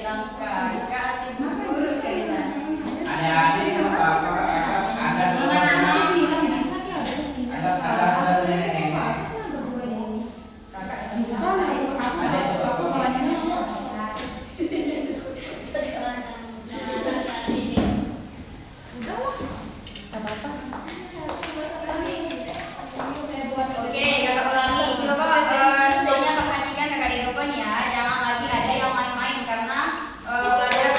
bilang kakak ibu guru ceritanya. Adik-adik bapak ada Oke, kakak ulangi. Coba semuanya perhatikan kakak di depan ya. Jangan lagi ada yang main-main karena pelajaran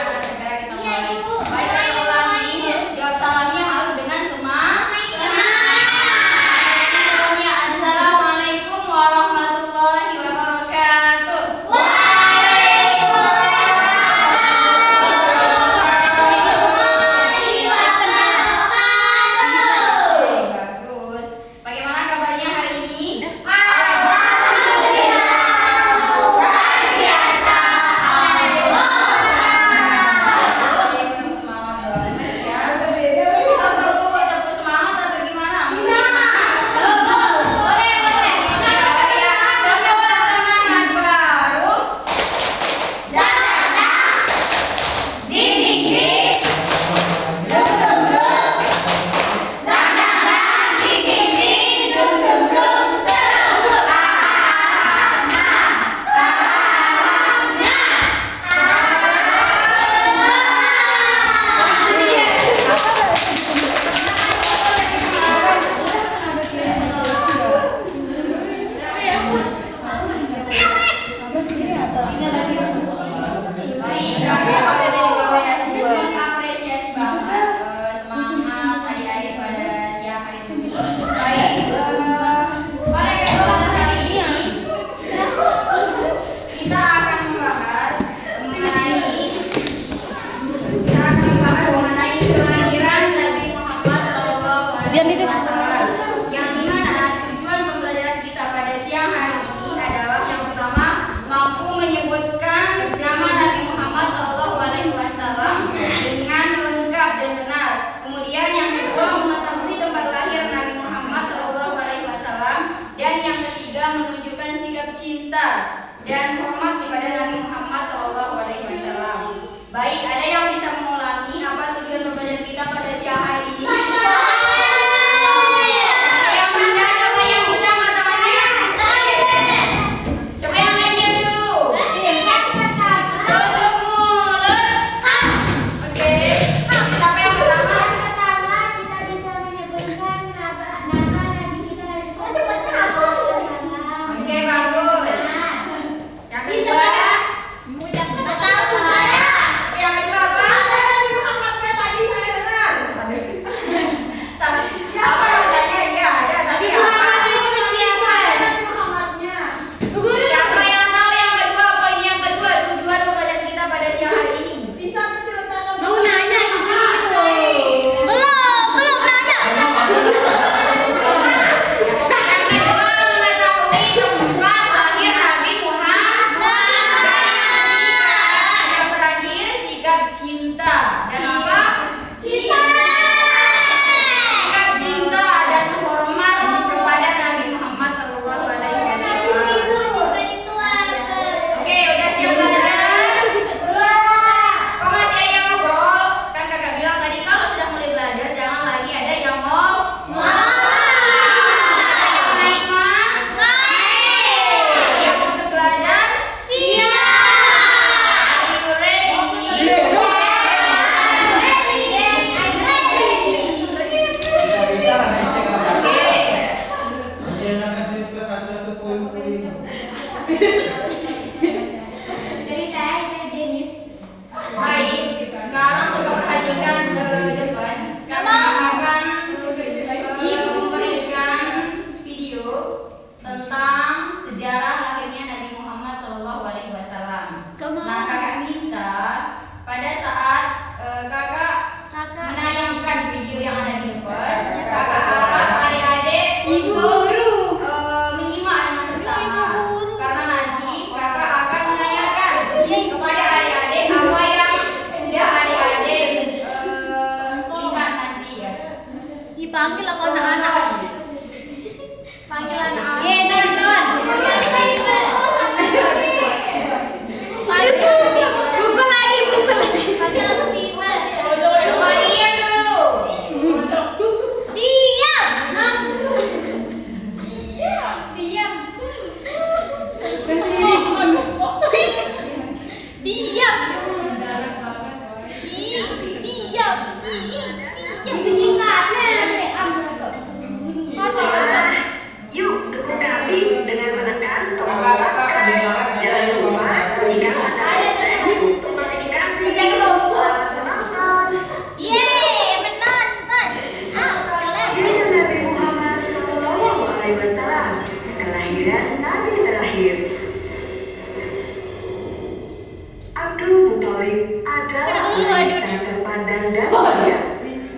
Muthalib adalah Kenapa lu orang yang lanjut? sangat terpandang dan mulia.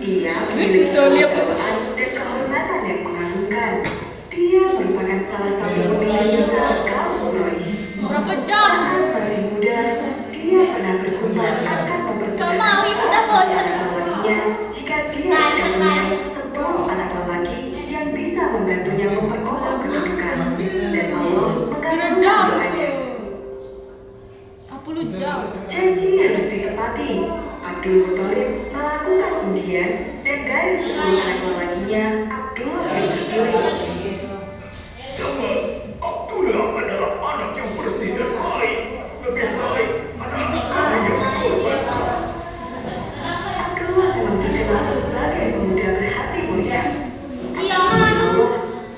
Ia memiliki Muthalib. kewibawaan dan kehormatan yang mengagumkan. Dia merupakan salah satu pemimpin besar kaum Quraisy. Berapa jam? Saat masih muda, dia pernah bersumpah akan mempersembahkan Gak mau, ibu udah salah satu bosan. anak lelakinya jika dia dikaruniai 10 anak lelaki yang bisa membantunya memperkokoh kedudukan. Dan Allah mengabulkan doanya. 40 jam. Janji harus ditepati. Abdul Muthalib melakukan undian dan dari 10 anak lelakinya, Abdullah yang terpilih. Jangan, Abdullah adalah anak yang bersih dan baik. Lebih baik anak-anak kami yang dikorbankan. Abdullah memang terkenal sebagai pemuda berhati mulia. Iya. Allah,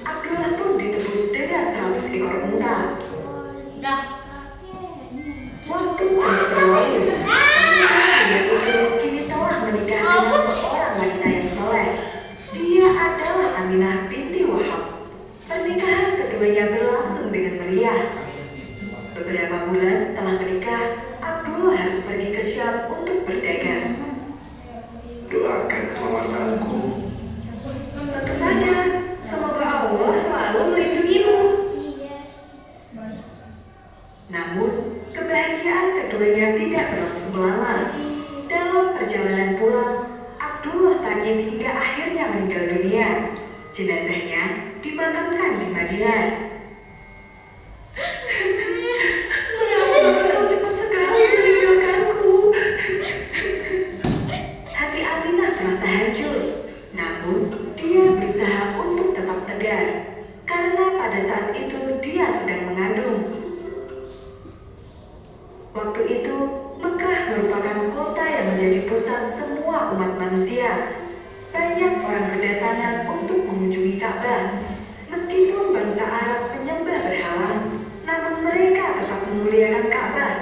Abdullah pun ditebus dengan 100 ekor unta. Dah. Waktu terus berlalu. Pria itu kini telah menikah dengan seorang wanita yang soleh. Dia adalah Aminah binti Wahab. Pernikahan keduanya berlangsung dengan meriah. Beberapa bulan setelah menikah, Abdullah harus pergi ke Syam untuk berdagang. Doakan keselamatanku. Tentu saja, semoga Allah selalu melindungimu. Namun, kebahagiaan keduanya tidak berlangsung lama. Dalam perjalanan pulang, Abdullah sakit hingga akhirnya meninggal dunia. Jenazahnya dimakamkan di Madinah. Mengapa kau cepat sekali meninggalkanku? Hati Aminah terasa hancur. Namun, dia berusaha untuk tetap tegar. Karena pada saat itu dia sedang mengandung. Waktu itu, Mekah merupakan kota yang menjadi pusat semua umat manusia. Banyak orang berdatangan untuk mengunjungi Ka'bah. Meskipun bangsa Arab penyembah berhala, namun mereka tetap memuliakan Ka'bah.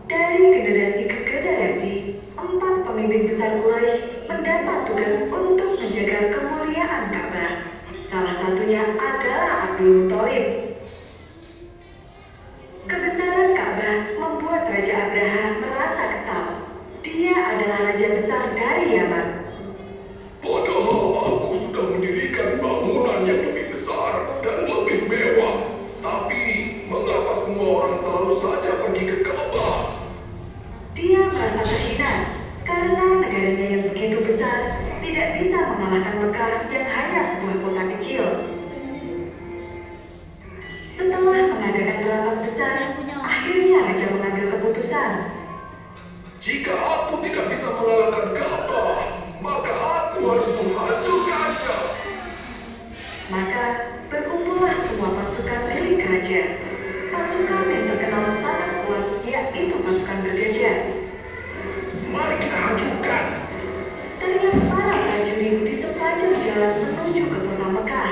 Dari generasi ke generasi, 4 pemimpin besar Quraisy mendapat tugas untuk menjaga kemuliaan Ka'bah. Salah satunya adalah Abdul Muthalib. Kebesaran Ka'bah membuat Raja Abraha merasa kesal. Dia adalah raja besar dari Yaman. Padahal aku sudah mendirikan bangunan yang lebih besar dan lebih mewah. Tapi, mengapa semua orang selalu saja pergi ke Ka'bah? Dia merasa terhina karena negaranya yang begitu besar tidak bisa mengalahkan Mekah yang hanya sebuah kota kecil. Setelah mengadakan rapat besar, akhirnya raja mengambil keputusan. Jika aku tidak bisa mengalahkan Ka'bah, maka aku harus menghancurkannya. Maka berkumpullah semua pasukan milik kerajaan. Pasukan yang terkenal sangat kuat yaitu pasukan bergajah. Mari kita hancurkan. Teriak para prajurit di sepanjang jalan menuju ke kota Mekah.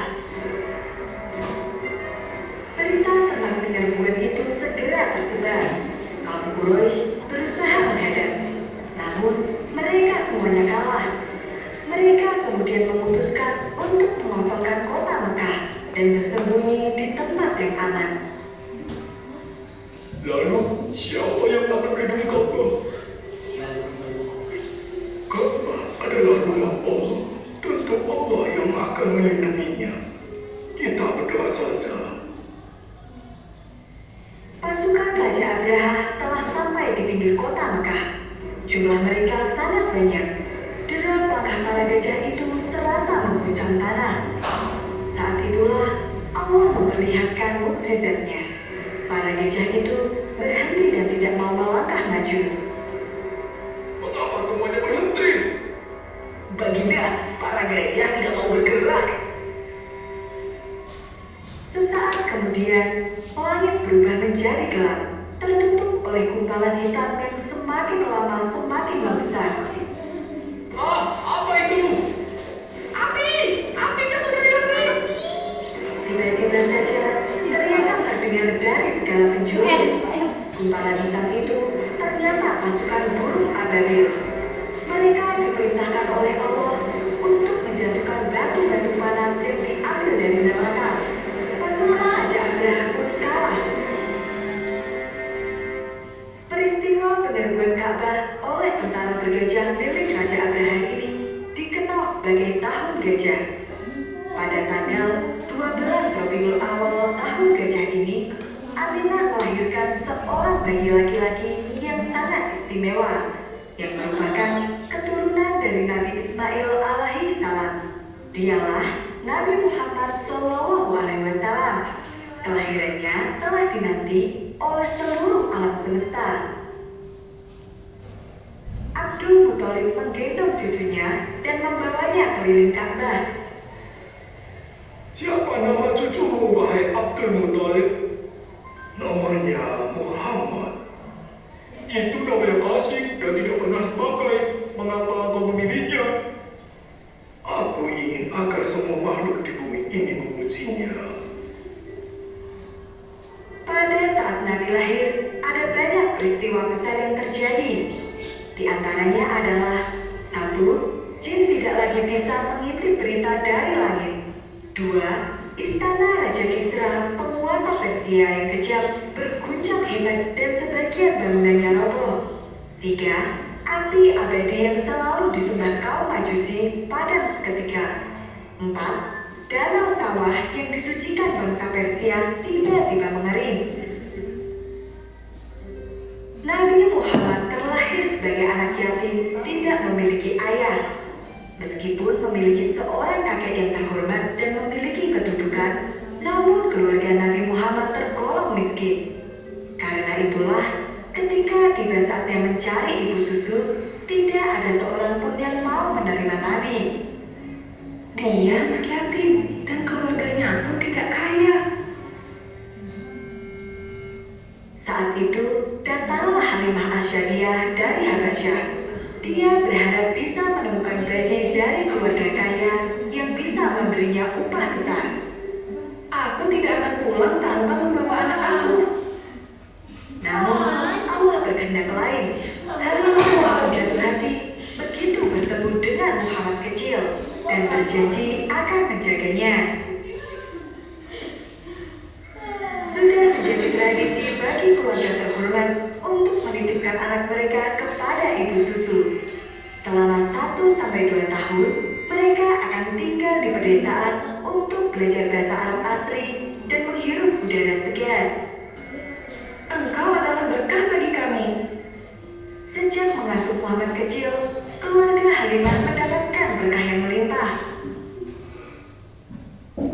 Berita tentang penyerbuan itu segera tersebar. Kaum Quraisy berusaha menghadang, namun mereka semuanya kalah. Mereka kemudian memutuskan untuk mengosongkan kota Mekah dan bersembunyi di tempat yang aman. Lalu, siapa yang akan melindungi Ka'bah? Ka'bah adalah rumah Allah. Tentu Allah yang akan melindunginya. Kita berdoa saja. Pasukan Raja Abraha telah sampai di pinggir kota Mekah. Jumlah mereka sangat banyak. Derap langkah para gajah itu serasa mengguncang tanah. Saat itulah Allah memperlihatkan mukjizatnya. Para gajah itu berhenti dan tidak mau melangkah maju. Mengapa semuanya berhenti? Baginda, para gajah tidak mau bergerak. Sesaat kemudian, langit berubah menjadi gelap, tertutup oleh gumpalan hitam yang semakin lama semakin membesar. Apa itu? Api! Api jatuh dari langit! Tiba-tiba saja, teriakan terdengar dari segala penjuru. Gumpalan hitam itu ternyata pasukan burung ababil. Mereka diperintahkan oleh Allah untuk menjatuhkan batu-batu panas yang diambil dari neraka. Pasukan Raja Abraha pun kalah. Peristiwa penyerbuan Ka'bah Ka'bah oleh tentara bergajah milik Raja Abraha ini dikenal sebagai Tahun Gajah. Pada tanggal 12 Rabiul Awal tahun gajah ini, Aminah melahirkan seorang bayi laki-laki yang sangat istimewa, yang merupakan keturunan dari Nabi Ismail alaihi salam. Dialah Nabi Muhammad SAW. Kelahirannya telah dinanti oleh seluruh alam semesta. Abdul Muthalib menggendong cucunya dan membawanya keliling Ka'bah. Siapa nama cucumu, wahai Abdul Muthalib? Namanya Muhammad. Itu nama yang asing dan tidak pernah dipakai. Mengapa kau memilihnya? Aku ingin agar semua makhluk di bumi ini memujinya. Pada saat Nabi lahir, ada banyak peristiwa besar yang terjadi. Di antaranya adalah 1. Jin tidak lagi bisa mengintip berita dari langit. 2. Istana Raja Kisra, penguasa Persia yang kejam, berguncang hebat dan sebagian bangunannya roboh. 3. Api abadi yang selalu disembah kaum Majusi padam seketika. 4. Danau sawah yang disucikan bangsa Persia tiba-tiba mengering. Nabi Muhammad terlahir sebagai anak yatim, tidak memiliki ayah. Meskipun memiliki seorang kakek yang terhormat dan memiliki kedudukan, namun keluarga Nabi Muhammad tergolong miskin. Karena itulah, ketika tiba saatnya mencari ibu susu, tidak ada seorang pun yang mau menerima Nabi. Dia anak yatim dan keluarganya pun tidak kaya. Saat itu, datanglah Halimah Asyadiyah dari Habasyah. Dia berharap bisa menemukan bayi dari keluarga kaya yang bisa memberinya upah besar. Aku tidak akan pulang tanpa membawa anak asuh. Namun, Allah berkehendak lain. Halimah langsung jatuh hati begitu bertemu dengan Muhammad kecil dan berjanji akan menjaganya. Sudah menjadi tradisi bagi keluarga terhormat untuk menitipkan anak mereka kepada ibu susu. Selama 1-2 tahun, mereka akan tinggal di pedesaan untuk belajar bahasa Arab asli dan menghirup udara segar. Engkau adalah berkah bagi kami. Sejak mengasuh Muhammad kecil, keluarga Halimah mendapatkan berkah yang melimpah.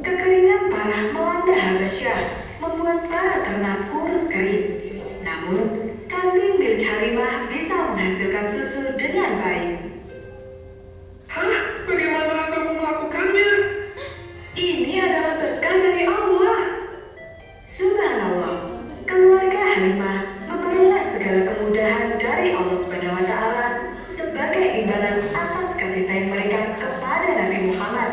Kekeringan parah melanda Habasyah, membuat para ternak kurus kering. Namun, kambing milik Halimah bisa menghasilkan susu dengan baik. Hah? Bagaimana kamu melakukannya? Ini adalah berkah dari Allah. Subhanallah, keluarga Halimah memperoleh segala kemudahan dari Allah Subhanahu wa Ta'ala sebagai imbalan atas kasih sayang mereka kepada Nabi Muhammad.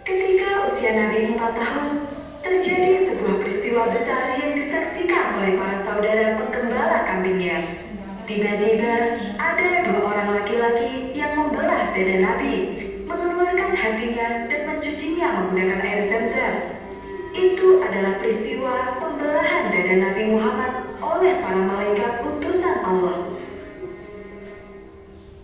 Ketika usia Nabi 4 tahun, terjadi sebuah peristiwa besar yang disaksikan oleh para saudara penggembala kambingnya. Tiba-tiba ada 2 orang laki-laki yang membelah dada Nabi, mengeluarkan hatinya dan mencucinya menggunakan air Zam-Zam. Itu adalah peristiwa pembelahan dada Nabi Muhammad oleh para malaikat utusan Allah.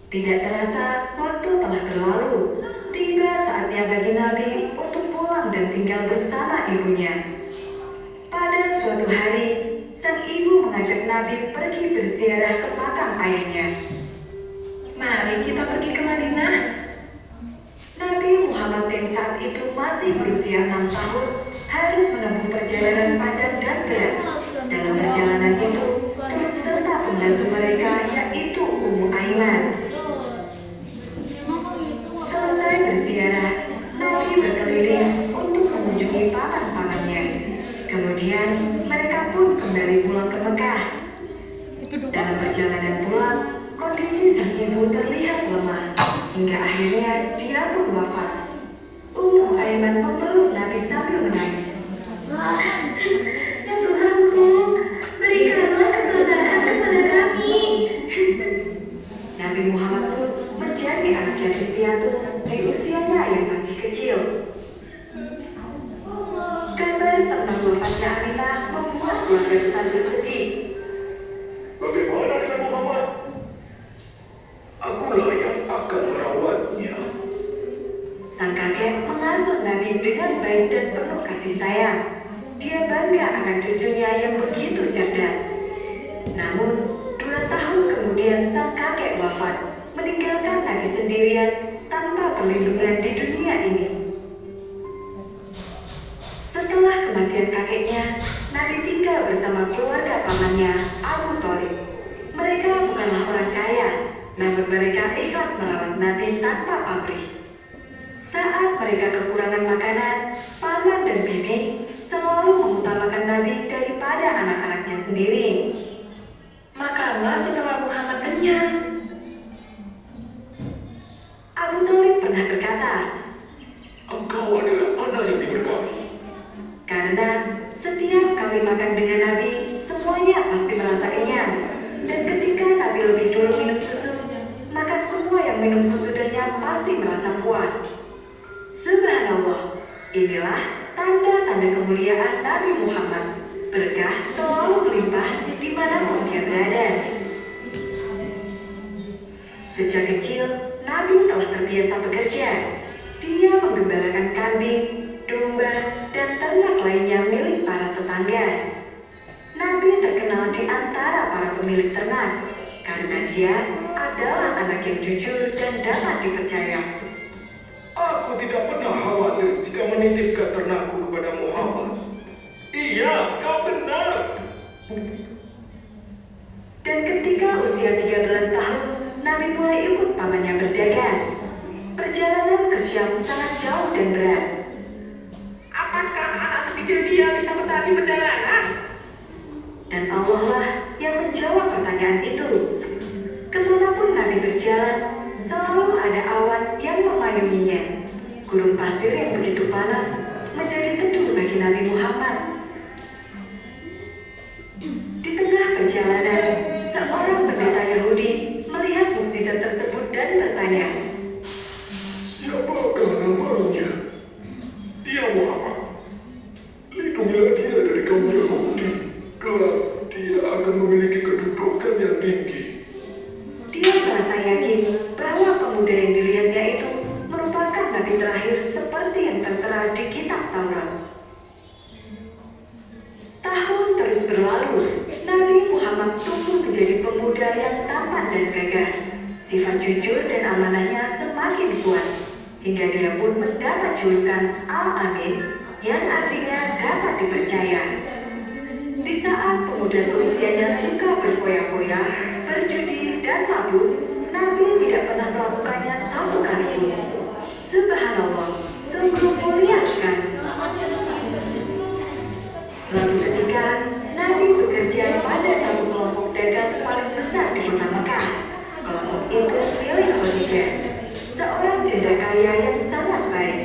Tidak terasa, waktu telah berlalu. Tiba saatnya bagi Nabi untuk pulang dan tinggal bersama ibunya. Pada suatu hari, sang ibu mengajak Nabi pergi berziarah ke makam ayahnya. Mari kita pergi ke Madinah. Nabi Muhammad yang saat itu masih berusia 6 tahun harus menempuh perjalanan panjang dan berat. Dalam perjalanan itu, turut serta pembantu mereka yaitu Ummu Aiman. Selesai berziarah, Nabi berkeliling untuk mengunjungi paman-pamannya. Kemudian, mereka pun kembali pulang ke Mekah. Dalam perjalanan pulang, kondisi sang ibu terlihat lemah, hingga akhirnya dia pun wafat. Ummu Aiman memeluk Nabi sambil menangis. Ya Tuhanku, berikanlah ketebaran kepada kami. Nabi Muhammad pun menjadi anak yatim piatu di usianya yang masih kecil. Kabar tentang wafatnya Aminah membuat keluarga besar bersedih. sayang. Dia bangga akan cucunya yang begitu cerdas. Namun, 2 tahun kemudian sang kakek wafat, meninggalkan Nabi sendirian tanpa perlindungan di dunia ini. Setelah kematian kakeknya, Nabi tinggal bersama keluarga pamannya, Abu Thalib. Mereka bukanlah orang kaya, namun mereka ikhlas merawat Nabi tanpa pamrih. Saat mereka kekurangan makanan, paman dan bibi selalu mengutamakan Nabi daripada anak-anaknya sendiri. Makanlah setelah Muhammad kenyang. Abu Thalib pernah berkata, Engkau adalah anak yang diberkahi. karena setiap kali makan dengan Nabi, semuanya pasti merasa kenyang. Dan ketika Nabi lebih dulu minum susu, maka semua yang minum sesudahnya pasti merasa puas. Subhanallah, inilah tanda-tanda kemuliaan Nabi Muhammad. Berkah selalu melimpah dimanapun dia berada. Sejak kecil, Nabi telah terbiasa bekerja. Dia menggembalakan kambing, domba, dan ternak lainnya milik para tetangga. Nabi terkenal di antara para pemilik ternak karena dia adalah anak yang jujur dan dapat dipercaya. Aku tidak pernah khawatir jika menitipkan ternakku kepada Muhammad. Iya, kau benar. Dan ketika usia 13 tahun, Nabi mulai ikut pamannya berdagang. Perjalanan ke Syam sangat jauh dan berat. Apakah anak sekecil dia bisa bertahan di perjalanan? Dan Allah lah yang menjawab pertanyaan itu. Kemanapun Nabi berjalan, selalu ada awan yang memayunginya. Gurun pasir yang begitu panas menjadi teduh bagi Nabi Muhammad. Di tengah perjalanan, seorang pendeta Yahudi melihat mukjizat tersebut dan bertanya, Siapakah namanya? Dia Muhammad. Lindungilah dia dari kaum Yahudi. Kelak dia akan memiliki kedudukan yang tinggi. dia merasa yakin bahwa pemuda yang dilihatnya itu merupakan nabi terakhir seperti yang tertera di kitab Taurat. Tahun terus berlalu, Nabi Muhammad tumbuh menjadi pemuda yang tampan dan gagah. Sifat jujur dan amanahnya semakin kuat, hingga dia pun mendapat julukan Al-Amin, yang artinya dapat dipercaya. Di saat pemuda seusianya suka berfoya-foya, berjudi, dan mabuk, Nabi tidak pernah melakukannya satu kali pun. Subhanallah, sungguh mulia sekali. Suatu ketika, Nabi bekerja pada satu kelompok dagang paling besar di kota Mekah. Kelompok itu milik Khadijah, seorang janda kaya yang sangat baik.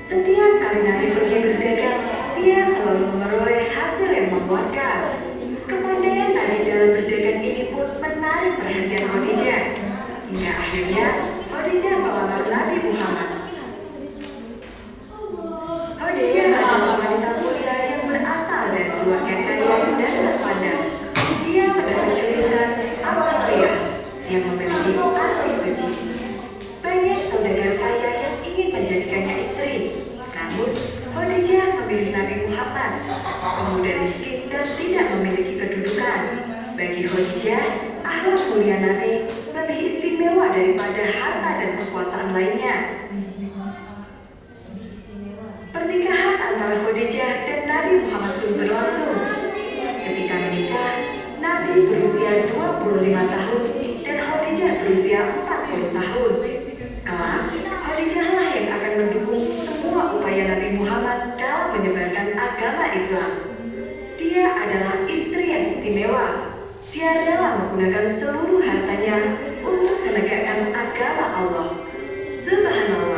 Setiap kali Nabi pergi berdagang, dia selalu memperoleh hasil yang memuaskan. Kepandaian Nabi dalam berdagang ini pun menarik perhatian Khadijah. Hingga akhirnya Khadijah melamar Nabi Muhammad. Khadijah adalah wanita mulia yang berasal dari keluarga kaya dan terpandang. Dia mendapat julukan Al-Qariyah yang memiliki arti suci. Banyak saudagar kaya yang ingin menjadikannya istri. Namun, Khadijah memilih Nabi Muhammad, pemuda miskin dan tidak memiliki kedudukan. Bagi Khadijah, akhlak mulia Nabi lebih istimewa daripada harta dan kekuasaan lainnya. Pernikahan antara Khadijah dan Nabi Muhammad pun berlangsung. Ketika menikah, Nabi berusia 25 tahun dan Khadijah berusia 40 tahun. Kelak, Khadijah lah yang akan mendukung semua upaya Nabi Muhammad dalam menyebarkan agama Islam. Dia adalah istri yang istimewa. Dia rela menggunakan seluruh hartanya untuk menegakkan agama Allah. Subhanallah.